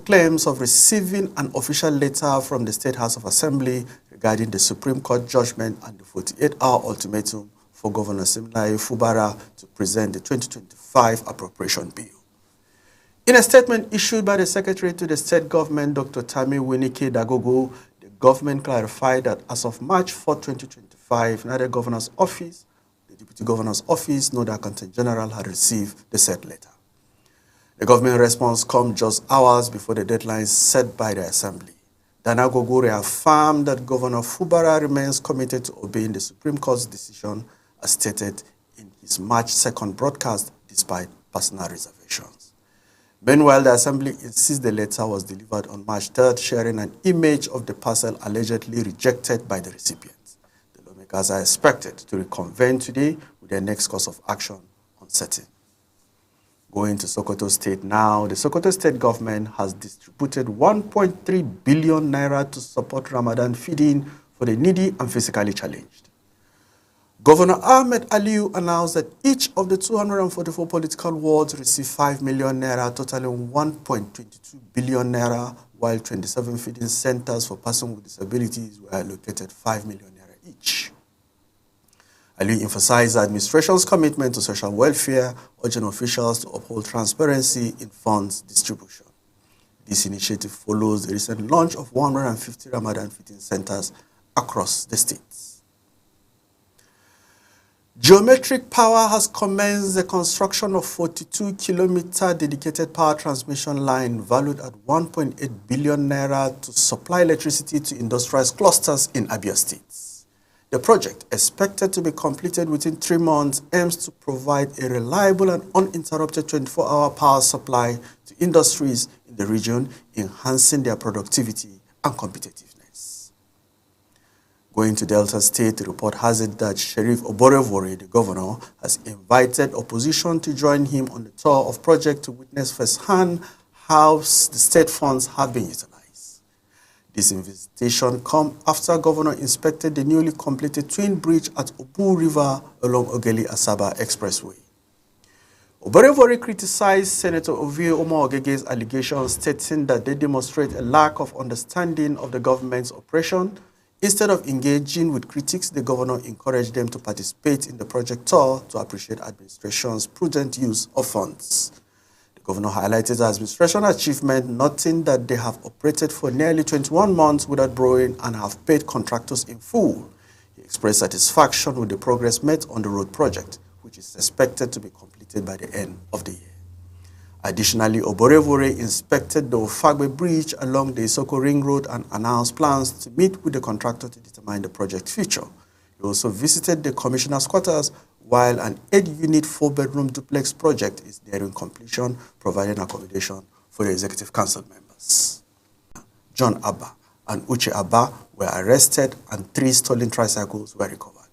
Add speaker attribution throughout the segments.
Speaker 1: claims of receiving an official letter from the State House of Assembly regarding the Supreme Court judgment and the 48-hour ultimatum for Governor Siminalayi Fubara to present the 2025 appropriation bill. In a statement issued by the Secretary to the State Government, Dr. Tami Winike Dagogo, the government clarified that as of March 4, 2025, neither the Governor's Office, the Deputy Governor's Office, nor the Accountant General had received the said letter. The government response comes just hours before the deadline set by the Assembly. Dagogo reaffirmed that Governor Fubara remains committed to obeying the Supreme Court's decision as stated in his March 2nd broadcast despite personal reservations. Meanwhile, the Assembly insists the letter was delivered on March 3rd, sharing an image of the parcel allegedly rejected by the recipient. The lawmakers are expected to reconvene today with their next course of action uncertain. Going to Sokoto State now, the Sokoto State government has distributed 1.3 billion naira to support Ramadan feeding for the needy and physically challenged. Governor Ahmed Aliyu announced that each of the 244 political wards received 5 million naira, totaling 1.22 billion naira, while 27 feeding centers for persons with disabilities were allocated 5 million naira each. Aliyu emphasized the administration's commitment to social welfare, urging officials to uphold transparency in funds distribution. This initiative follows the recent launch of 150 Ramadan feeding centers across the states. Geometric Power has commenced the construction of 42-kilometer dedicated power transmission line valued at 1.8 billion naira to supply electricity to industrialized clusters in Abia State. The project, expected to be completed within 3 months, aims to provide a reliable and uninterrupted 24-hour power supply to industries in the region, enhancing their productivity and competitiveness. Going to Delta State, the report has it that Sheriff Oborevwori, the governor, has invited opposition to join him on the tour of project to witness firsthand how the state funds have been utilized. This invitation comes after Governor inspected the newly completed twin bridge at Obu River along Ogeli-Asaba Expressway. Oborevwori criticized Senator Ovie Omo-Ogege's allegations, stating that they demonstrate a lack of understanding of the government's operation. Instead of engaging with critics, the governor encouraged them to participate in the project tour to appreciate administration's prudent use of funds. The governor highlighted the administration achievement, noting that they have operated for nearly 21 months without borrowing and have paid contractors in full. He expressed satisfaction with the progress made on the road project, which is expected to be completed by the end of the year. Additionally, Oborevwori inspected the Ofagbe Bridge along the Isoko Ring Road and announced plans to meet with the contractor to determine the project's future. He also visited the commissioner's quarters, while an 8-unit 4-bedroom duplex project is nearing completion, providing accommodation for the executive council members. John Abba and Uche Abba were arrested and 3 stolen tricycles were recovered.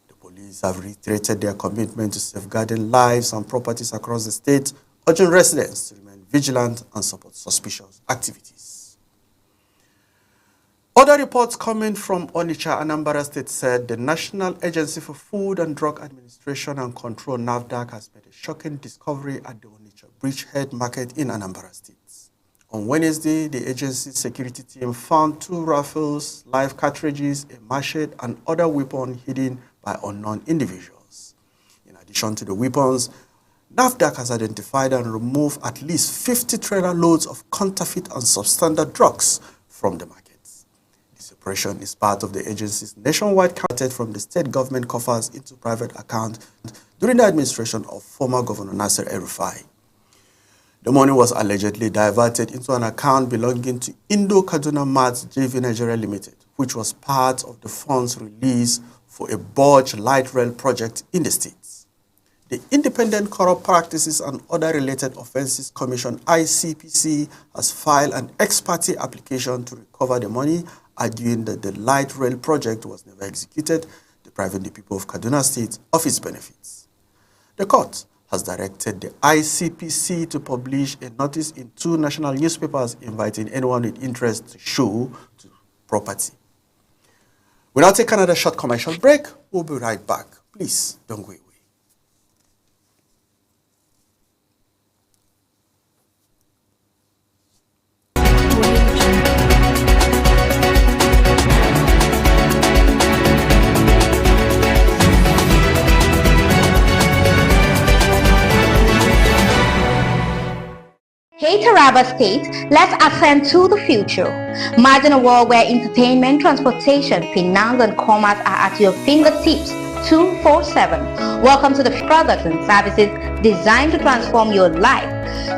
Speaker 1: The police have reiterated their commitment to safeguarding lives and properties across the state, urging residents to remain vigilant and support suspicious activities. Other reports coming from Onitsha, Anambra State, said the National Agency for Food and Drug Administration and Control, NAFDAC, has made a shocking discovery at the Onitsha Bridgehead Market in Anambra State. On Wednesday, the agency's security team found 2 rifles, live cartridges, a machete, and other weapons hidden by unknown individuals. In addition to the weapons, NAFDAC has identified and removed at least 50 trailer loads of counterfeit and substandard drugs from the market. This operation is part of the agency's nationwide counted from the state government coffers into private accounts during the administration of former Governor Nasir El-Rufai. The money was allegedly diverted into an account belonging to Indo-Kaduna Mats JV Nigeria Limited, which was part of the funds released for a Borge light rail project in the states. The Independent Corrupt Practices and Other Related Offences Commission, ICPC, has filed an ex parte application to recover the money, arguing that the light rail project was never executed, depriving the people of Kaduna State of its benefits. The court has directed the ICPC to publish a notice in 2 national newspapers inviting anyone with interest to show to property. We'll now take another short commercial break. We'll be right back. Please don't go away.
Speaker 2: Taraba State, let's ascend to the future. Imagine a world where entertainment, transportation, finance and commerce are at your fingertips 247. Welcome to the products and services designed to transform your life.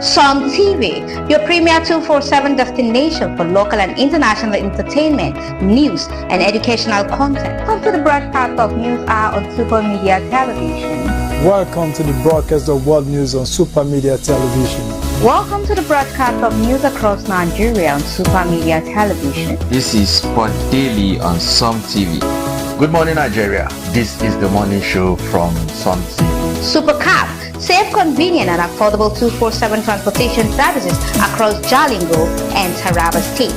Speaker 2: Sun TV, your premier 247 destination for local and international entertainment, news and educational content. Come to the broadcast of News Hour on Super Media Television.
Speaker 3: Welcome to the broadcast of World News on Super Media Television.
Speaker 2: Welcome to the broadcast of news across Nigeria on Super Media Television.
Speaker 4: This is Sport Daily on Sun TV.
Speaker 5: Good morning, Nigeria. This is the morning show from Sun TV.
Speaker 2: Supercab, safe, convenient and affordable 247 transportation services across Jalingo and Taraba State.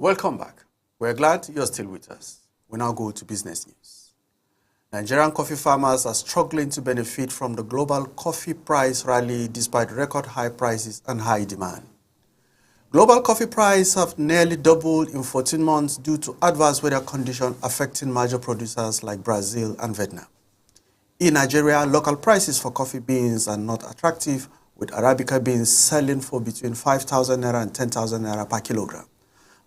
Speaker 1: Welcome back. We're glad you're still with us. We now go to business news. Nigerian coffee farmers are struggling to benefit from the global coffee price rally despite record high prices and high demand. Global coffee prices have nearly doubled in 14 months due to adverse weather conditions affecting major producers like Brazil and Vietnam. In Nigeria, local prices for coffee beans are not attractive, with Arabica beans selling for between 5,000 naira and 10,000 naira per kilogram,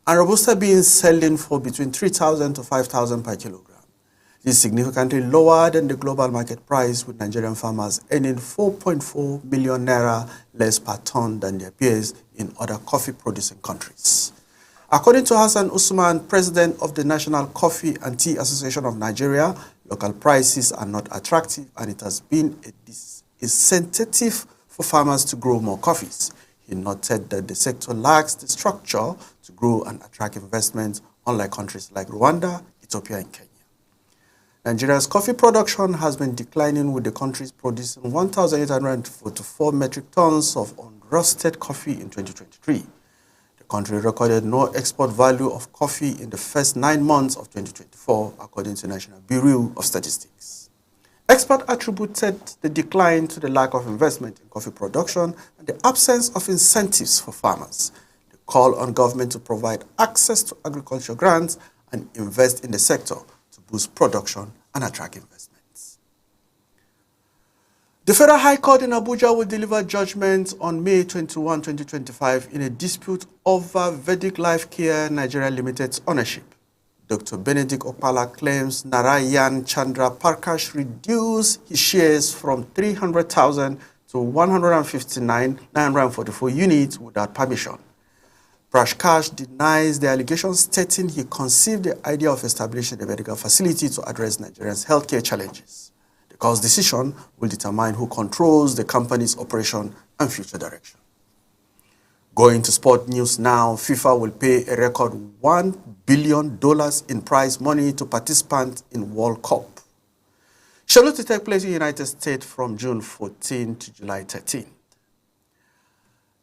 Speaker 1: and Robusta beans selling for between 3,000 to 5,000 per kilogram. This is significantly lower than the global market price, with Nigerian farmers earning 4.4 million naira less per ton than their peers in other coffee-producing countries. According to Hassan Usman, president of the National Coffee and Tea Association of Nigeria, local prices are not attractive and it has been a disincentive for farmers to grow more coffees. He noted that the sector lacks the structure to grow and attract investment, unlike countries like Rwanda, Ethiopia, and Kenya. Nigeria's coffee production has been declining, with the country producing 1,844 metric tons of unroasted coffee in 2023. The country recorded no export value of coffee in the first 9 months of 2024, according to National Bureau of Statistics. Experts attributed the decline to the lack of investment in coffee production and the absence of incentives for farmers. They call on government to provide access to agriculture grants and invest in the sector to boost production and attract investments. The Federal High Court in Abuja will deliver judgment on May 21, 2025 in a dispute over Vedic Life Care Nigeria Limited's ownership. Dr. Benedict Okpala claims Narayan Chandra Parkash reduced his shares from 300,000 to 159,944 units without permission. Prakash denies the allegation, stating he conceived the idea of establishing a medical facility to address Nigerians' healthcare challenges. The court's decision will determine who controls the company's operation and future direction. Going to sport news now, FIFA will pay a record $1 billion in prize money to participants in World Cup, scheduled to take place in the United States from June 14 to July 13.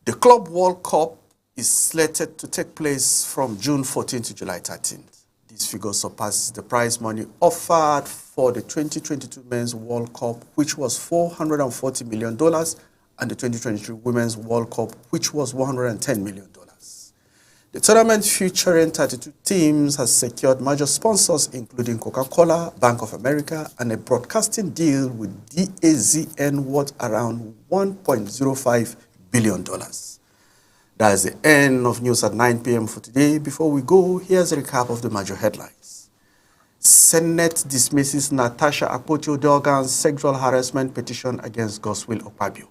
Speaker 1: The Club World Cup is slated to take place from June 14 to July 13. This figure surpasses the prize money offered for the 2022 Men's World Cup, which was $440 million, and the 2023 Women's World Cup, which was $110 million. The tournament, featuring 32 teams, has secured major sponsors including Coca-Cola, Bank of America, and a broadcasting deal with DAZN worth around $1.05 billion. That is the end of news at 9 p.m. for today. Before we go, here's a recap of the major headlines. Senate dismisses Natasha Akpoti-Odeogun's sexual harassment petition against Godswill Okpabio.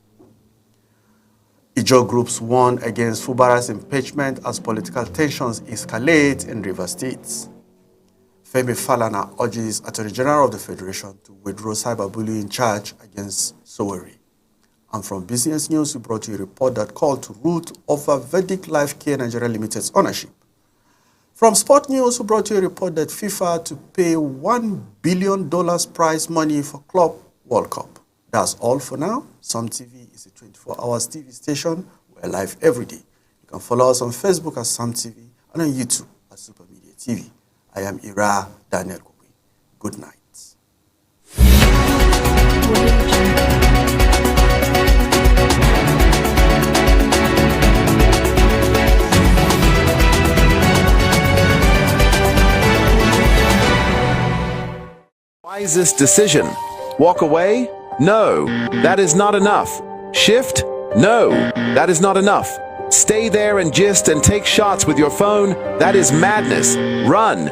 Speaker 1: Ijaw groups warn against Fubara's impeachment as political tensions escalate in Rivers State. Femi Falana urges Attorney General of the Federation to withdraw cyberbullying charge against Sowore. And from Business News, we brought you a report that called to root over Vedic Life Care Nigeria Limited's ownership. From Sport News, we brought you a report that FIFA to pay $1 billion prize money for Club World Cup. That's all for now. Some TV is a 24-hour TV station. We're live every day. You can follow us on Facebook at Sam TV and on YouTube at Super Media TV. I am Ira Daniel Kukui. Good night.
Speaker 6: Wisest decision. Walk away? No, that is not enough. Shift? No, that is not enough. Stay there and gist and take shots with your phone? That is madness. Run.